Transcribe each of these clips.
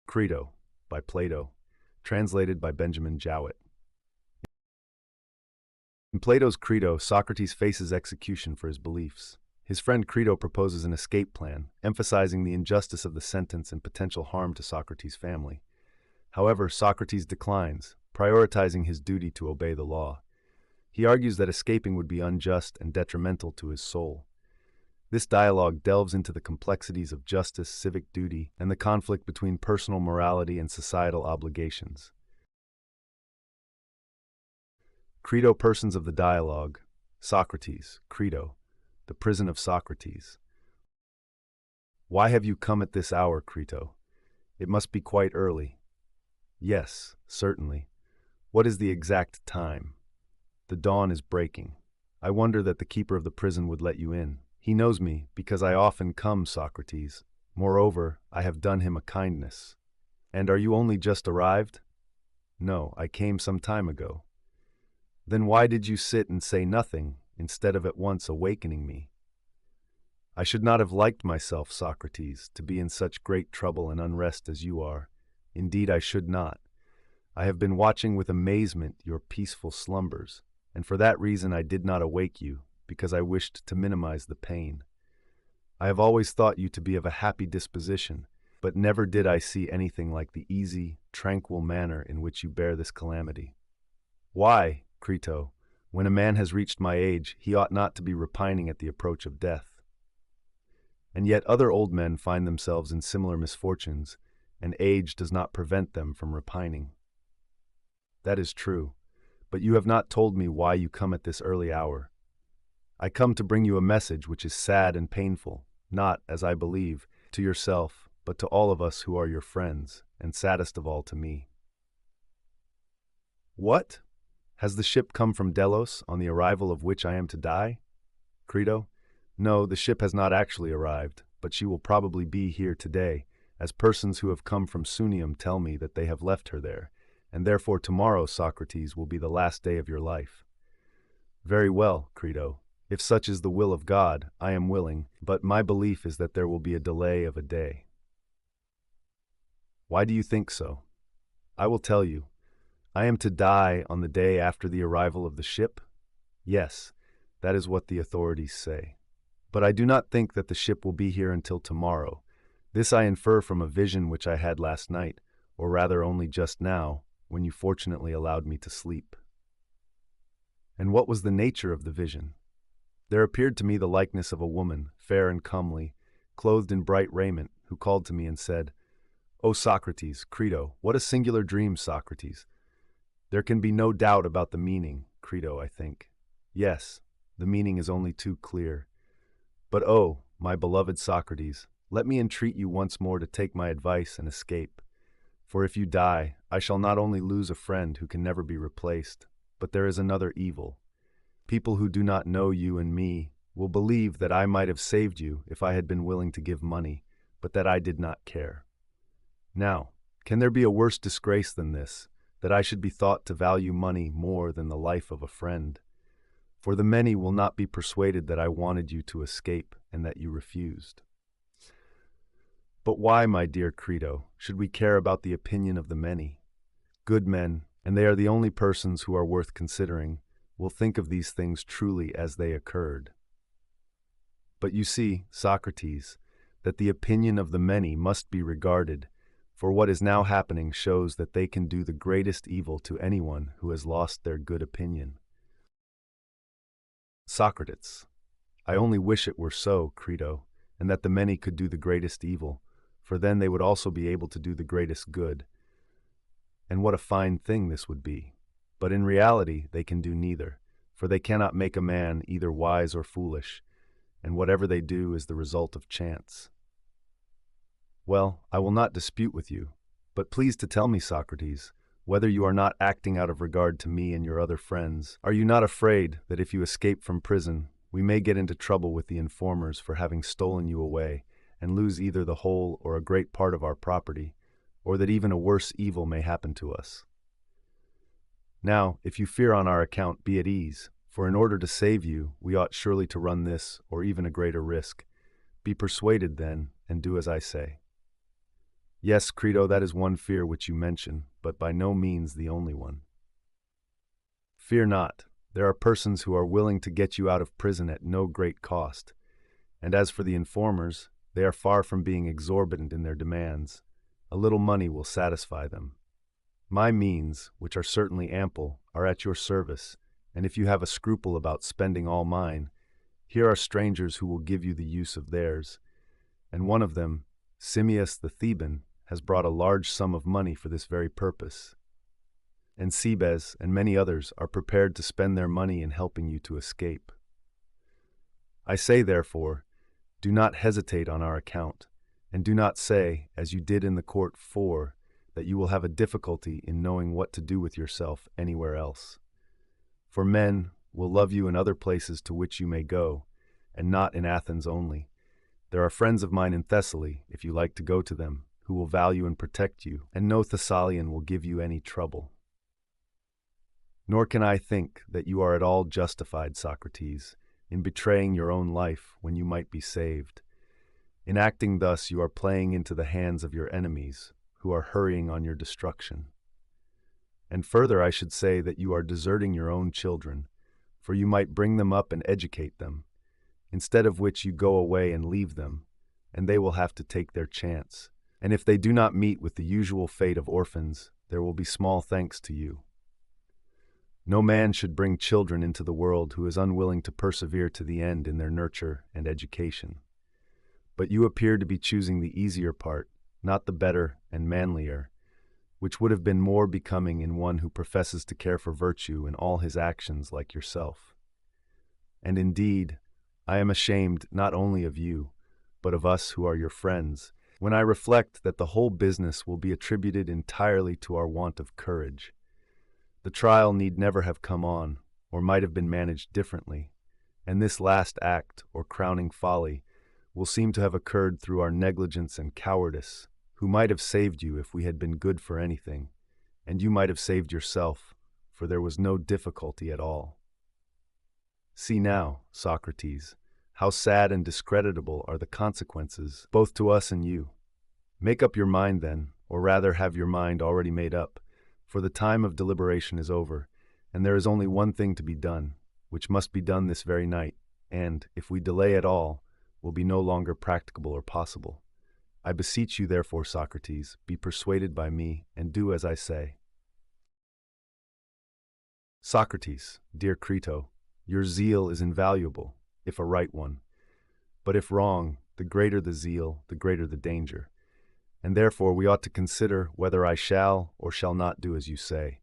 Crito, by Plato, translated by Benjamin Jowett. In Plato's Crito, Socrates faces execution for his beliefs. His friend Crito proposes an escape plan, emphasizing the injustice of the sentence and potential harm to Socrates' family. However, Socrates declines, prioritizing his duty to obey the law. He argues that escaping would be unjust and detrimental to his soul. This dialogue delves into the complexities of justice, civic duty, and the conflict between personal morality and societal obligations. Crito persons of the dialogue: Socrates, Crito, the prison of Socrates. Why have you come at this hour, Crito? It must be quite early. Yes, certainly. What is the exact time? The dawn is breaking. I wonder that the keeper of the prison would let you in. He knows me, because I often come, Socrates. Moreover, I have done him a kindness. And are you only just arrived? No, I came some time ago. Then why did you sit and say nothing, instead of at once awakening me? I should not have liked myself, Socrates, to be in such great trouble and unrest as you are. Indeed, I should not. I have been watching with amazement your peaceful slumbers, and for that reason I did not awake you, because I wished to minimize the pain. I have always thought you to be of a happy disposition, but never did I see anything like the easy, tranquil manner in which you bear this calamity. Why, Crito, when a man has reached my age, he ought not to be repining at the approach of death. And yet other old men find themselves in similar misfortunes, and age does not prevent them from repining. That is true, but you have not told me why you come at this early hour. I come to bring you a message which is sad and painful, not, as I believe, to yourself, but to all of us who are your friends, and saddest of all to me. What? Has the ship come from Delos, on the arrival of which I am to die? Crito? No, the ship has not actually arrived, but she will probably be here today, as persons who have come from Sunium tell me that they have left her there, and therefore tomorrow, Socrates, will be the last day of your life. Very well, Crito. If such is the will of God, I am willing, but my belief is that there will be a delay of a day. Why do you think so? I will tell you. I am to die on the day after the arrival of the ship? Yes, that is what the authorities say. But I do not think that the ship will be here until tomorrow. This I infer from a vision which I had last night, or rather only just now, when you fortunately allowed me to sleep. And what was the nature of the vision? There appeared to me the likeness of a woman, fair and comely, clothed in bright raiment, who called to me and said, "O Socrates, Crito, what a singular dream, Socrates! There can be no doubt about the meaning, Crito, I think. Yes, the meaning is only too clear. But oh, my beloved Socrates, let me entreat you once more to take my advice and escape. For if you die, I shall not only lose a friend who can never be replaced, but there is another evil. People who do not know you and me will believe that I might have saved you if I had been willing to give money, but that I did not care. Now, can there be a worse disgrace than this, that I should be thought to value money more than the life of a friend? For the many will not be persuaded that I wanted you to escape and that you refused. But why, my dear Crito, should we care about the opinion of the many? Good men, and they are the only persons who are worth considering, will think of these things truly as they occurred. But you see, Socrates, that the opinion of the many must be regarded, for what is now happening shows that they can do the greatest evil to anyone who has lost their good opinion. Socrates, I only wish it were so, Crito, and that the many could do the greatest evil, for then they would also be able to do the greatest good. And what a fine thing this would be! But in reality they can do neither, for they cannot make a man either wise or foolish, and whatever they do is the result of chance. Well, I will not dispute with you, but please to tell me, Socrates, whether you are not acting out of regard to me and your other friends. Are you not afraid that if you escape from prison, we may get into trouble with the informers for having stolen you away, and lose either the whole or a great part of our property, or that even a worse evil may happen to us? Now, if you fear on our account, be at ease, for in order to save you, we ought surely to run this, or even a greater risk. Be persuaded then, and do as I say. Yes, Crito, that is one fear which you mention, but by no means the only one. Fear not. There are persons who are willing to get you out of prison at no great cost. And as for the informers, they are far from being exorbitant in their demands. A little money will satisfy them. My means, which are certainly ample, are at your service, and if you have a scruple about spending all mine, here are strangers who will give you the use of theirs. And one of them, Simmias the Theban, has brought a large sum of money for this very purpose. And Cebes and many others are prepared to spend their money in helping you to escape. I say, therefore, do not hesitate on our account, and do not say, as you did in the court 4, that you will have a difficulty in knowing what to do with yourself anywhere else. For men will love you in other places to which you may go, and not in Athens only. There are friends of mine in Thessaly, if you like to go to them, who will value and protect you, and no Thessalian will give you any trouble. Nor can I think that you are at all justified, Socrates, in betraying your own life when you might be saved. In acting thus, you are playing into the hands of your enemies, who are hurrying on your destruction. And further, I should say that you are deserting your own children, for you might bring them up and educate them, instead of which you go away and leave them, and they will have to take their chance. And if they do not meet with the usual fate of orphans, there will be small thanks to you. No man should bring children into the world who is unwilling to persevere to the end in their nurture and education. But you appear to be choosing the easier part, not the better and manlier, which would have been more becoming in one who professes to care for virtue in all his actions like yourself. And indeed, I am ashamed not only of you, but of us who are your friends, when I reflect that the whole business will be attributed entirely to our want of courage. The trial need never have come on, or might have been managed differently, and this last act, or crowning folly, will seem to have occurred through our negligence and cowardice, who might have saved you if we had been good for anything, and you might have saved yourself, for there was no difficulty at all. See now, Socrates, how sad and discreditable are the consequences, both to us and you. Make up your mind then, or rather have your mind already made up, for the time of deliberation is over, and there is only one thing to be done, which must be done this very night, and, if we delay at all, will be no longer practicable or possible. I beseech you, therefore, Socrates, be persuaded by me, and do as I say. Socrates, dear Crito, your zeal is invaluable, if a right one. But if wrong, the greater the zeal, the greater the danger. And therefore we ought to consider whether I shall or shall not do as you say.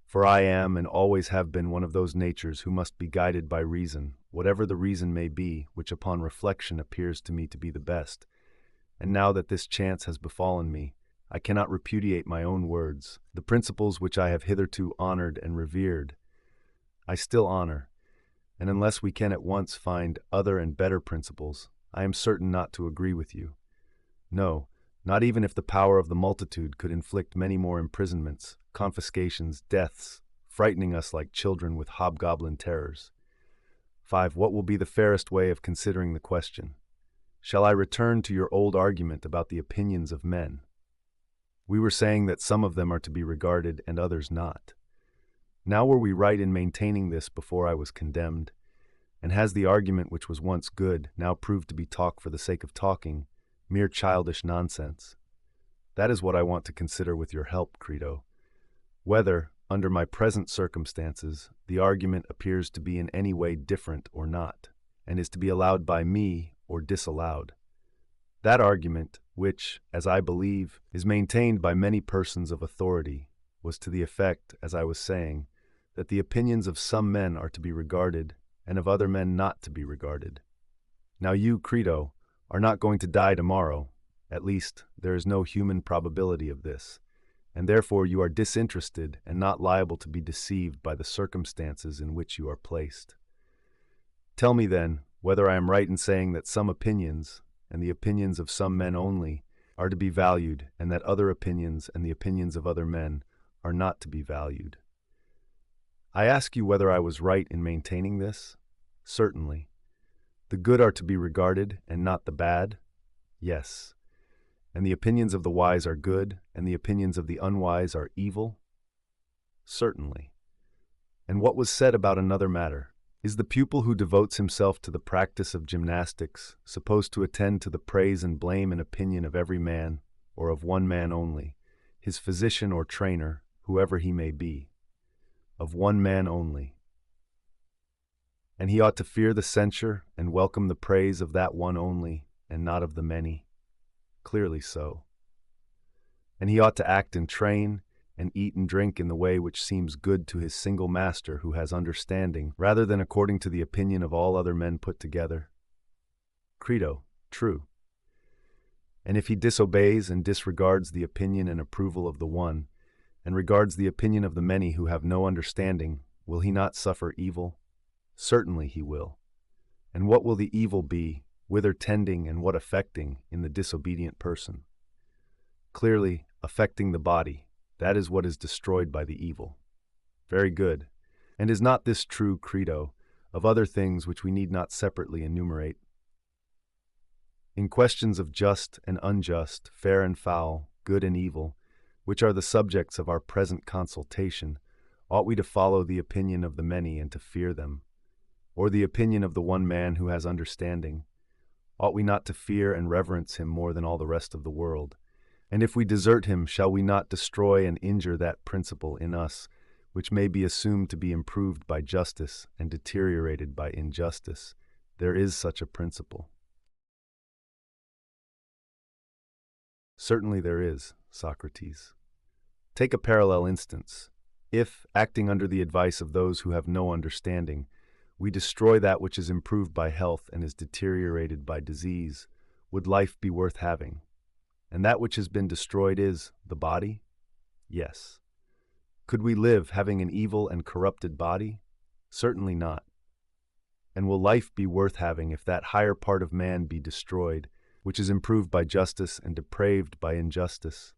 For I am and always have been one of those natures who must be guided by reason, whatever the reason may be, which upon reflection appears to me to be the best. And now that this chance has befallen me, I cannot repudiate my own words. The principles which I have hitherto honored and revered, I still honor, and unless we can at once find other and better principles, I am certain not to agree with you. No, not even if the power of the multitude could inflict many more imprisonments, confiscations, deaths, frightening us like children with hobgoblin terrors. 5. What will be the fairest way of considering the question? Shall I return to your old argument about the opinions of men? We were saying that some of them are to be regarded and others not. Now were we right in maintaining this before I was condemned? And has the argument which was once good now proved to be talk for the sake of talking, mere childish nonsense? That is what I want to consider with your help, Crito. Whether, under my present circumstances, the argument appears to be in any way different or not, and is to be allowed by me or disallowed. That argument, which, as I believe, is maintained by many persons of authority, was to the effect, as I was saying, that the opinions of some men are to be regarded, and of other men not to be regarded. Now you, Crito, are not going to die tomorrow, at least there is no human probability of this, and therefore you are disinterested and not liable to be deceived by the circumstances in which you are placed. Tell me then, whether I am right in saying that some opinions, and the opinions of some men only, are to be valued, and that other opinions and the opinions of other men are not to be valued. I ask you whether I was right in maintaining this? Certainly. The good are to be regarded, and not the bad? Yes. and the opinions of the wise are good, and the opinions of the unwise are evil? Certainly. And what was said about another matter? Is the pupil who devotes himself to the practice of gymnastics supposed to attend to the praise and blame and opinion of every man, or of one man only, his physician or trainer, whoever he may be? Of one man only. And he ought to fear the censure and welcome the praise of that one only, and not of the many? Clearly so. And he ought to act and train, and eat and drink in the way which seems good to his single master who has understanding, rather than according to the opinion of all other men put together? Crito, true. And if he disobeys and disregards the opinion and approval of the one, and regards the opinion of the many who have no understanding, will he not suffer evil? Certainly he will. And what will the evil be, whither tending and what affecting in the disobedient person? Clearly, affecting the body. That is what is destroyed by the evil. Very good. And is not this true, Crito, of other things which we need not separately enumerate? In questions of just and unjust, fair and foul, good and evil, which are the subjects of our present consultation, ought we to follow the opinion of the many and to fear them, or the opinion of the one man who has understanding? Ought we not to fear and reverence him more than all the rest of the world? And if we desert him, shall we not destroy and injure that principle in us, which may be assumed to be improved by justice and deteriorated by injustice? There is such a principle. Certainly there is, Socrates. Take a parallel instance. If, acting under the advice of those who have no understanding, we destroy that which is improved by health and is deteriorated by disease, would life be worth having? And that which has been destroyed is the body? Yes. Could we live having an evil and corrupted body? Certainly not. And will life be worth having if that higher part of man be destroyed, which is improved by justice and depraved by injustice?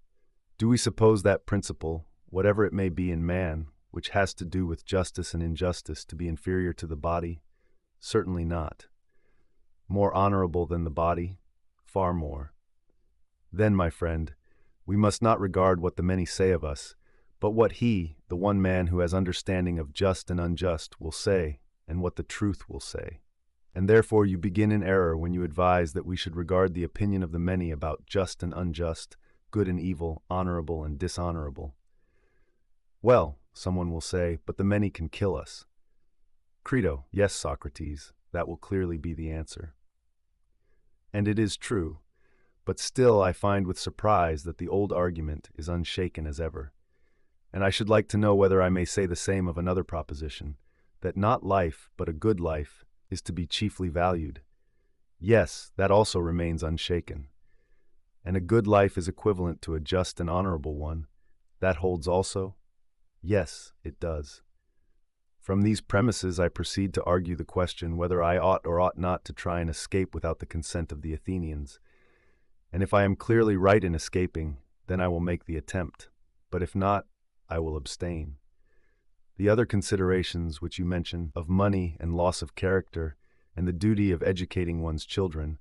Do we suppose that principle, whatever it may be in man, which has to do with justice and injustice, to be inferior to the body? Certainly not. More honorable than the body? Far more. Then, my friend, we must not regard what the many say of us, but what he, the one man who has understanding of just and unjust, will say, and what the truth will say. And therefore you begin in error when you advise that we should regard the opinion of the many about just and unjust, good and evil, honorable and dishonorable. Well, someone will say, but the many can kill us. Crito, yes, Socrates, that will clearly be the answer. And it is true. But still I find with surprise that the old argument is unshaken as ever. And I should like to know whether I may say the same of another proposition, that not life, but a good life, is to be chiefly valued. Yes, that also remains unshaken. And a good life is equivalent to a just and honorable one. That holds also? Yes, it does. From these premises I proceed to argue the question whether I ought or ought not to try and escape without the consent of the Athenians. And if I am clearly right in escaping, then I will make the attempt. But if not, I will abstain. The other considerations which you mention, of money and loss of character, and the duty of educating one's children,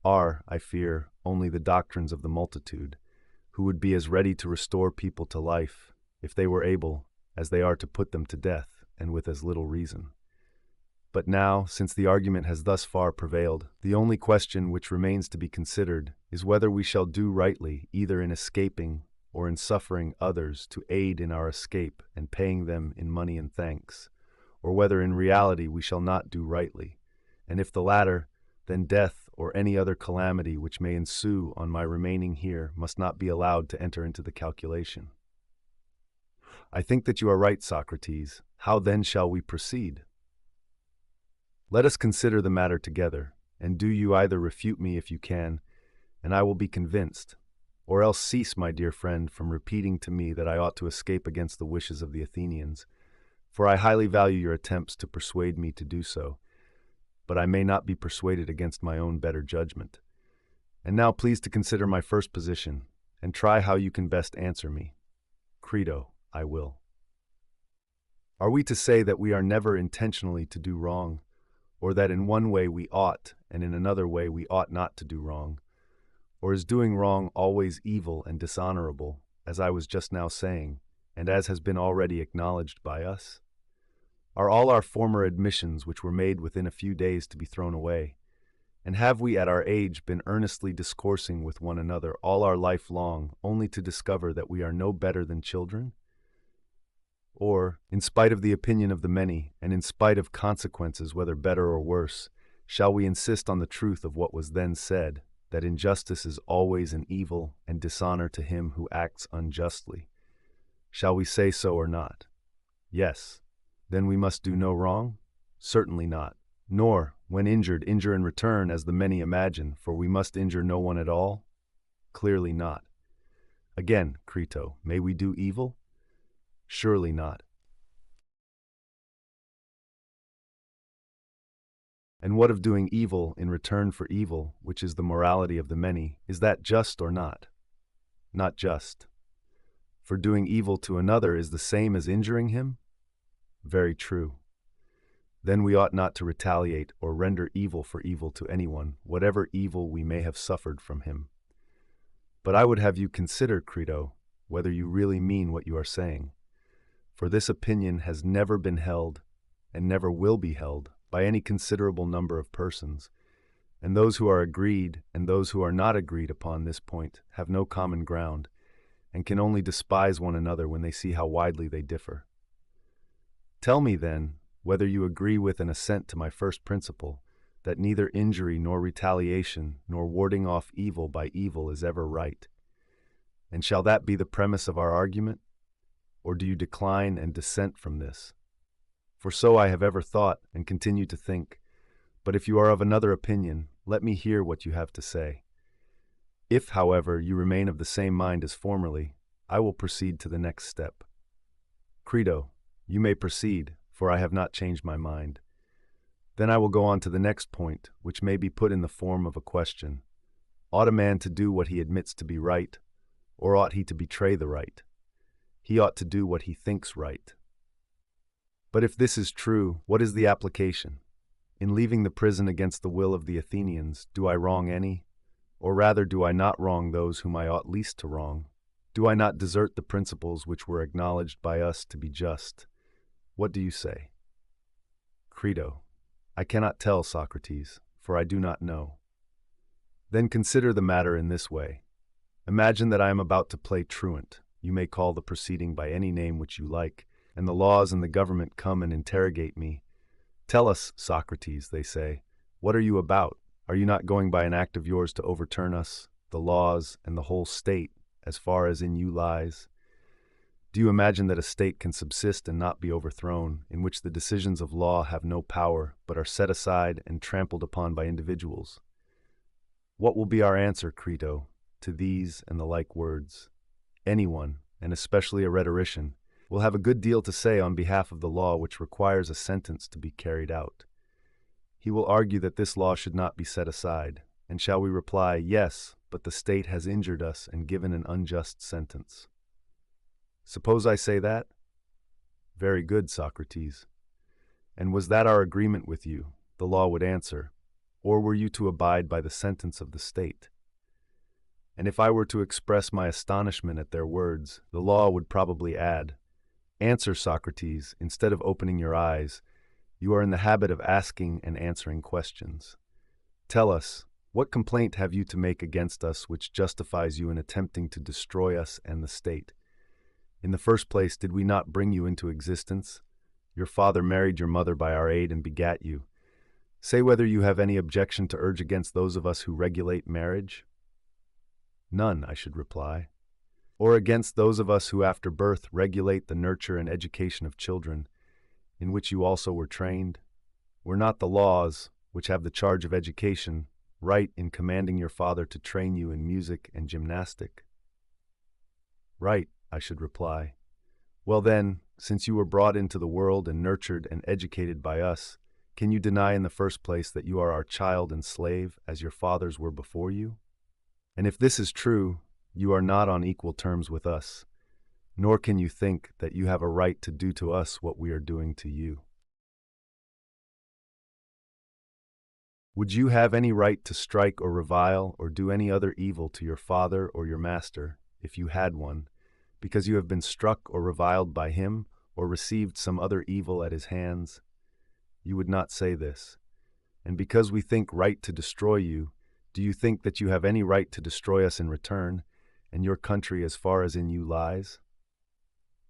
are, I fear, only the doctrines of the multitude, who would be as ready to restore people to life, if they were able, as they are to put them to death, and with as little reason. But now, since the argument has thus far prevailed, the only question which remains to be considered is whether we shall do rightly either in escaping or in suffering others to aid in our escape and paying them in money and thanks, or whether in reality we shall not do rightly, and if the latter, then death or any other calamity which may ensue on my remaining here must not be allowed to enter into the calculation. I think that you are right, Socrates. How then shall we proceed? Let us consider the matter together, and do you either refute me if you can, and I will be convinced, or else cease, my dear friend, from repeating to me that I ought to escape against the wishes of the Athenians, for I highly value your attempts to persuade me to do so, but I may not be persuaded against my own better judgment. And now please to consider my first position, and try how you can best answer me. Crito, I will. Are we to say that we are never intentionally to do wrong, or that in one way we ought, and in another way we ought not to do wrong? Or is doing wrong always evil and dishonorable, as I was just now saying, and as has been already acknowledged by us? Are all our former admissions which were made within a few days to be thrown away? And have we at our age been earnestly discoursing with one another all our life long, only to discover that we are no better than children? Or, in spite of the opinion of the many, and in spite of consequences whether better or worse, shall we insist on the truth of what was then said, that injustice is always an evil and dishonor to him who acts unjustly? Shall we say so or not? Yes. Then we must do no wrong? Certainly not. Nor, when injured, injure in return as the many imagine, for we must injure no one at all? Clearly not. Again, Crito, may we do evil? Surely not. And what of doing evil in return for evil, which is the morality of the many? Is that just or not? Not just. For doing evil to another is the same as injuring him? Very true. Then we ought not to retaliate or render evil for evil to anyone, whatever evil we may have suffered from him. But I would have you consider, Crito, whether you really mean what you are saying. For this opinion has never been held, and never will be held, by any considerable number of persons, and those who are agreed and those who are not agreed upon this point have no common ground, and can only despise one another when they see how widely they differ. Tell me, then, whether you agree with and assent to my first principle, that neither injury nor retaliation nor warding off evil by evil is ever right. And shall that be the premise of our argument? Or do you decline and dissent from this? For so I have ever thought and continue to think, but if you are of another opinion, let me hear what you have to say. If, however, you remain of the same mind as formerly, I will proceed to the next step. Crito, you may proceed, for I have not changed my mind. Then I will go on to the next point, which may be put in the form of a question. Ought a man to do what he admits to be right, or ought he to betray the right? He ought to do what he thinks right. But if this is true, what is the application? In leaving the prison against the will of the Athenians, do I wrong any? Or rather, do I not wrong those whom I ought least to wrong? Do I not desert the principles which were acknowledged by us to be just? What do you say? Crito, I cannot tell, Socrates, for I do not know. Then consider the matter in this way. Imagine that I am about to play truant. You may call the proceeding by any name which you like, and the laws and the government come and interrogate me. Tell us, Socrates, they say, what are you about? Are you not going by an act of yours to overturn us, the laws, and the whole state, as far as in you lies? Do you imagine that a state can subsist and not be overthrown, in which the decisions of law have no power, but are set aside and trampled upon by individuals? What will be our answer, Crito, to these and the like words? Anyone, and especially a rhetorician, will have a good deal to say on behalf of the law which requires a sentence to be carried out. He will argue that this law should not be set aside, and shall we reply, yes, but the state has injured us and given an unjust sentence? Suppose I say that? Very good, Socrates. And was that our agreement with you? The law would answer. Or were you to abide by the sentence of the state? And if I were to express my astonishment at their words, the law would probably add, answer, Socrates, instead of opening your eyes. You are in the habit of asking and answering questions. Tell us, what complaint have you to make against us which justifies you in attempting to destroy us and the state? In the first place, did we not bring you into existence? Your father married your mother by our aid and begat you. Say whether you have any objection to urge against those of us who regulate marriage? None, I should reply. Or against those of us who after birth regulate the nurture and education of children, in which you also were trained? Were not the laws, which have the charge of education, right in commanding your father to train you in music and gymnastic? Right, I should reply. Well then, since you were brought into the world and nurtured and educated by us, can you deny in the first place that you are our child and slave, as your fathers were before you? And if this is true, you are not on equal terms with us, nor can you think that you have a right to do to us what we are doing to you. Would you have any right to strike or revile or do any other evil to your father or your master, if you had one, because you have been struck or reviled by him or received some other evil at his hands? You would not say this. And because we think right to destroy you, do you think that you have any right to destroy us in return, and your country as far as in you lies?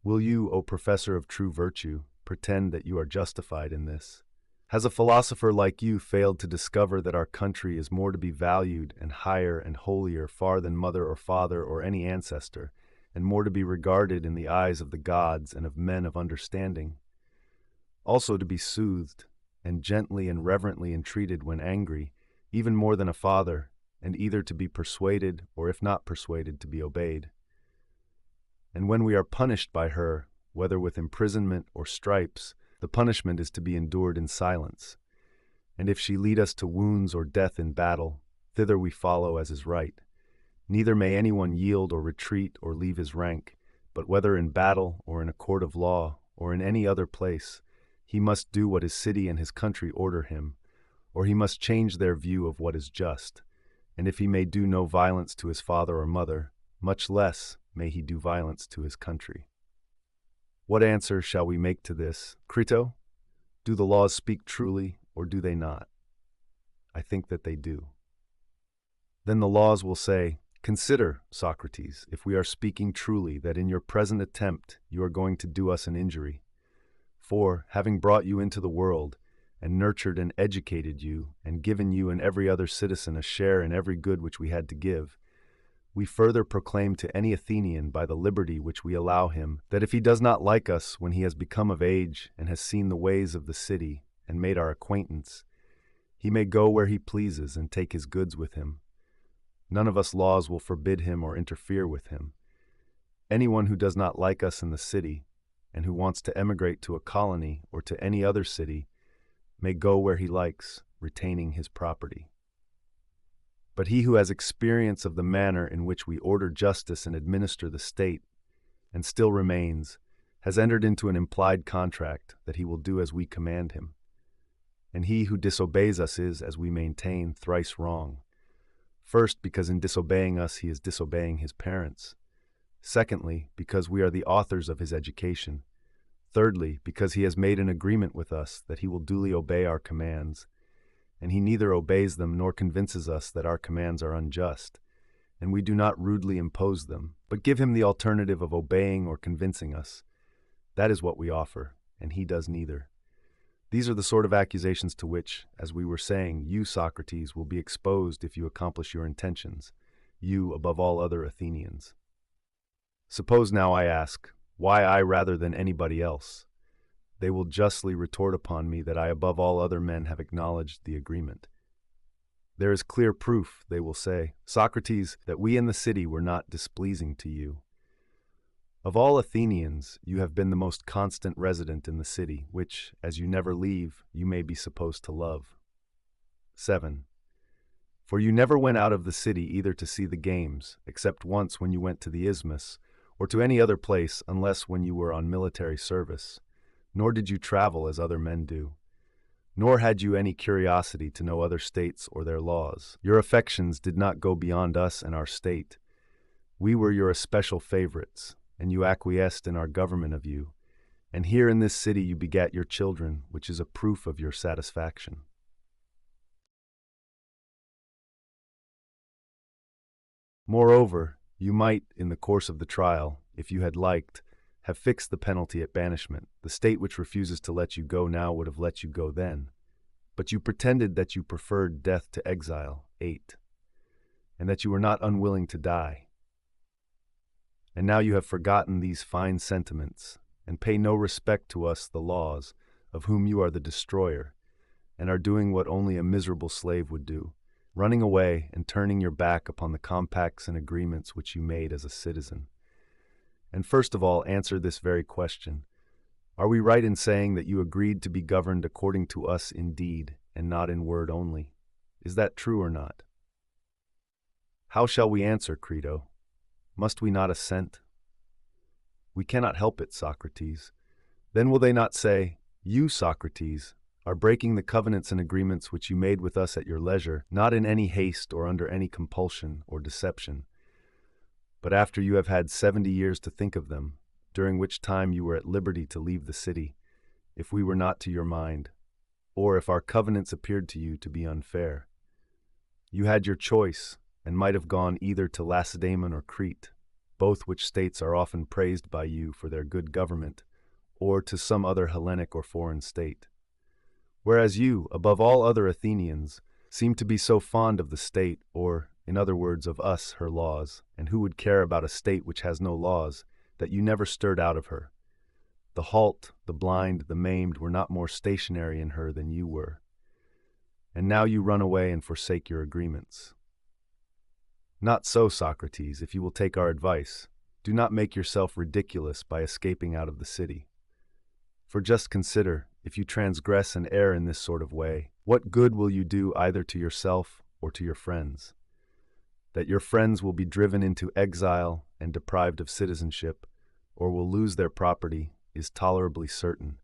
Will you, O professor of true virtue, pretend that you are justified in this? Has a philosopher like you failed to discover that our country is more to be valued and higher and holier far than mother or father or any ancestor, and more to be regarded in the eyes of the gods and of men of understanding? Also to be soothed, and gently and reverently entreated when angry, even more than a father, and either to be persuaded, or if not persuaded, to be obeyed. And when we are punished by her, whether with imprisonment or stripes, the punishment is to be endured in silence. And if she lead us to wounds or death in battle, thither we follow as is right. Neither may anyone yield or retreat or leave his rank, but whether in battle or in a court of law or in any other place, he must do what his city and his country order him, or he must change their view of what is just. And if he may do no violence to his father or mother, much less may he do violence to his country. What answer shall we make to this, Crito? Do the laws speak truly, or do they not? I think that they do. Then the laws will say, "Consider, Socrates, if we are speaking truly, that in your present attempt you are going to do us an injury. For, having brought you into the world, and nurtured and educated you, and given you and every other citizen a share in every good which we had to give, we further proclaim to any Athenian by the liberty which we allow him, that if he does not like us when he has become of age and has seen the ways of the city and made our acquaintance, he may go where he pleases and take his goods with him. None of us laws will forbid him or interfere with him. Anyone who does not like us in the city, and who wants to emigrate to a colony or to any other city, may go where he likes, retaining his property. But he who has experience of the manner in which we order justice and administer the state, and still remains, has entered into an implied contract that he will do as we command him. And he who disobeys us is, as we maintain, thrice wrong. First, because in disobeying us he is disobeying his parents. Secondly, because we are the authors of his education. Thirdly, because he has made an agreement with us that he will duly obey our commands, and he neither obeys them nor convinces us that our commands are unjust, and we do not rudely impose them, but give him the alternative of obeying or convincing us. That is what we offer, and he does neither. These are the sort of accusations to which, as we were saying, you, Socrates, will be exposed if you accomplish your intentions, you above all other Athenians. Suppose now I ask, why I rather than anybody else? They will justly retort upon me that I above all other men have acknowledged the agreement. There is clear proof, they will say, Socrates, that we in the city were not displeasing to you. Of all Athenians, you have been the most constant resident in the city, which, as you never leave, you may be supposed to love. 7. For you never went out of the city either to see the games, except once when you went to the isthmus, or to any other place unless when you were on military service. Nor did you travel as other men do. Nor had you any curiosity to know other states or their laws. Your affections did not go beyond us and our state. We were your especial favorites, and you acquiesced in our government of you. And here in this city you begat your children, which is a proof of your satisfaction. Moreover, you might, in the course of the trial, if you had liked, have fixed the penalty at banishment. The state which refuses to let you go now would have let you go then. But you pretended that you preferred death to exile, 8, and that you were not unwilling to die. And now you have forgotten these fine sentiments, and pay no respect to us, the laws, of whom you are the destroyer, and are doing what only a miserable slave would do, running away and turning your back upon the compacts and agreements which you made as a citizen. And first of all, answer this very question. Are we right in saying that you agreed to be governed according to us in deed, and not in word only? Is that true or not? How shall we answer, Crito? Must we not assent? We cannot help it, Socrates. Then will they not say, you, Socrates, are breaking the covenants and agreements which you made with us at your leisure, not in any haste or under any compulsion or deception, but after you have had 70 years to think of them, during which time you were at liberty to leave the city, if we were not to your mind, or if our covenants appeared to you to be unfair. You had your choice, and might have gone either to Lacedaemon or Crete, both which states are often praised by you for their good government, or to some other Hellenic or foreign state. Whereas you, above all other Athenians, seem to be so fond of the state, or, in other words, of us, her laws, and who would care about a state which has no laws, that you never stirred out of her. The halt, the blind, the maimed were not more stationary in her than you were. And now you run away and forsake your agreements. Not so, Socrates, if you will take our advice. Do not make yourself ridiculous by escaping out of the city. For just consider, if you transgress and err in this sort of way, what good will you do either to yourself or to your friends? That your friends will be driven into exile and deprived of citizenship, or will lose their property, is tolerably certain.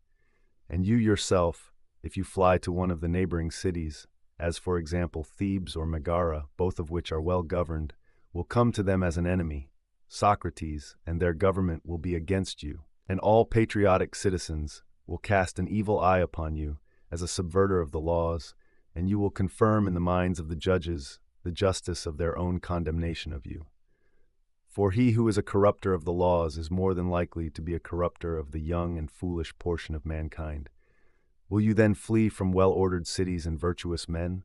And you yourself, if you fly to one of the neighboring cities, as for example Thebes or Megara, both of which are well governed, will come to them as an enemy, Socrates, and their government will be against you, and all patriotic citizens will cast an evil eye upon you as a subverter of the laws, and you will confirm in the minds of the judges the justice of their own condemnation of you. For he who is a corrupter of the laws is more than likely to be a corrupter of the young and foolish portion of mankind. Will you then flee from well-ordered cities and virtuous men?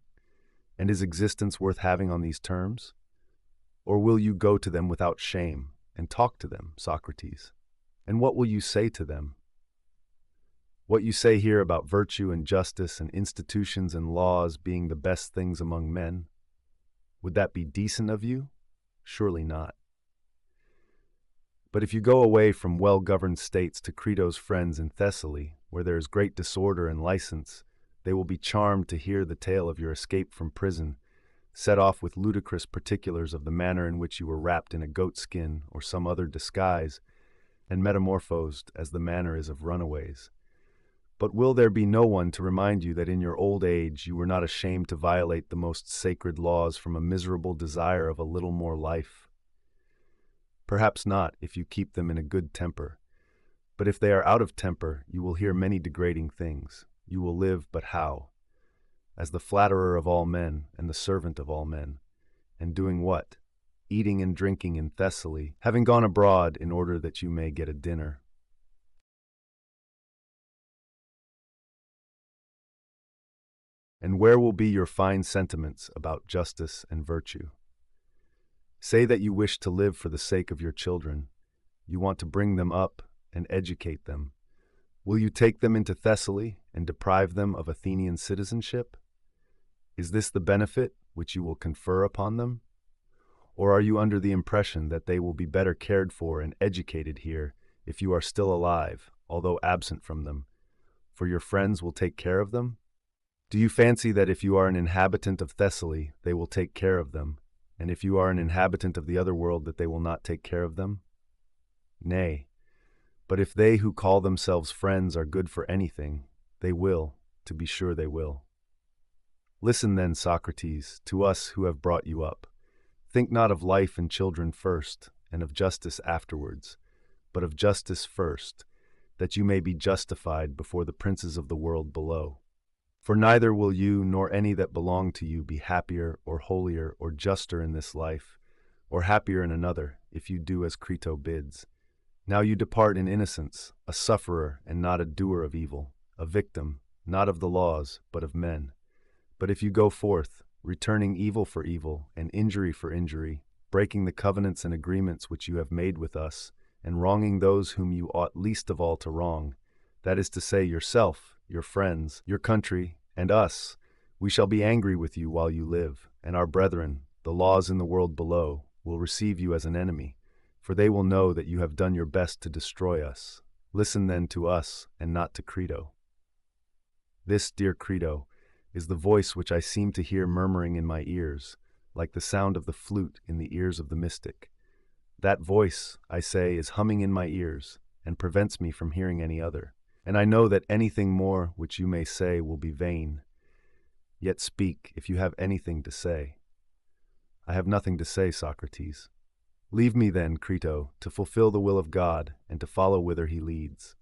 And is existence worth having on these terms? Or will you go to them without shame and talk to them, Socrates? And what will you say to them? What you say here about virtue and justice and institutions and laws being the best things among men, would that be decent of you? Surely not. But if you go away from well-governed states to Crito's friends in Thessaly, where there is great disorder and license, they will be charmed to hear the tale of your escape from prison, set off with ludicrous particulars of the manner in which you were wrapped in a goatskin or some other disguise, and metamorphosed as the manner is of runaways. But will there be no one to remind you that in your old age you were not ashamed to violate the most sacred laws from a miserable desire of a little more life? Perhaps not, if you keep them in a good temper. But if they are out of temper, you will hear many degrading things. You will live, but how? As the flatterer of all men and the servant of all men. And doing what? Eating and drinking in Thessaly, having gone abroad in order that you may get a dinner. And where will be your fine sentiments about justice and virtue? Say that you wish to live for the sake of your children. You want to bring them up and educate them. Will you take them into Thessaly and deprive them of Athenian citizenship? Is this the benefit which you will confer upon them? Or are you under the impression that they will be better cared for and educated here if you are still alive, although absent from them, for your friends will take care of them? Do you fancy that if you are an inhabitant of Thessaly, they will take care of them, and if you are an inhabitant of the other world that they will not take care of them? Nay, but if they who call themselves friends are good for anything, they will, to be sure they will. Listen then, Socrates, to us who have brought you up. Think not of life and children first, and of justice afterwards, but of justice first, that you may be justified before the princes of the world below. For neither will you nor any that belong to you be happier or holier or juster in this life, or happier in another, if you do as Crito bids. Now you depart in innocence, a sufferer and not a doer of evil, a victim, not of the laws, but of men. But if you go forth, returning evil for evil and injury for injury, breaking the covenants and agreements which you have made with us, and wronging those whom you ought least of all to wrong, that is to say yourself, your friends, your country, and us, we shall be angry with you while you live, and our brethren, the laws in the world below, will receive you as an enemy, for they will know that you have done your best to destroy us. Listen then to us, and not to Crito. This, dear Crito, is the voice which I seem to hear murmuring in my ears, like the sound of the flute in the ears of the mystic. That voice, I say, is humming in my ears, and prevents me from hearing any other. and I know that anything more which you may say will be vain. Yet speak, if you have anything to say. I have nothing to say, Socrates. Leave me then, Crito, to fulfill the will of God and to follow whither he leads.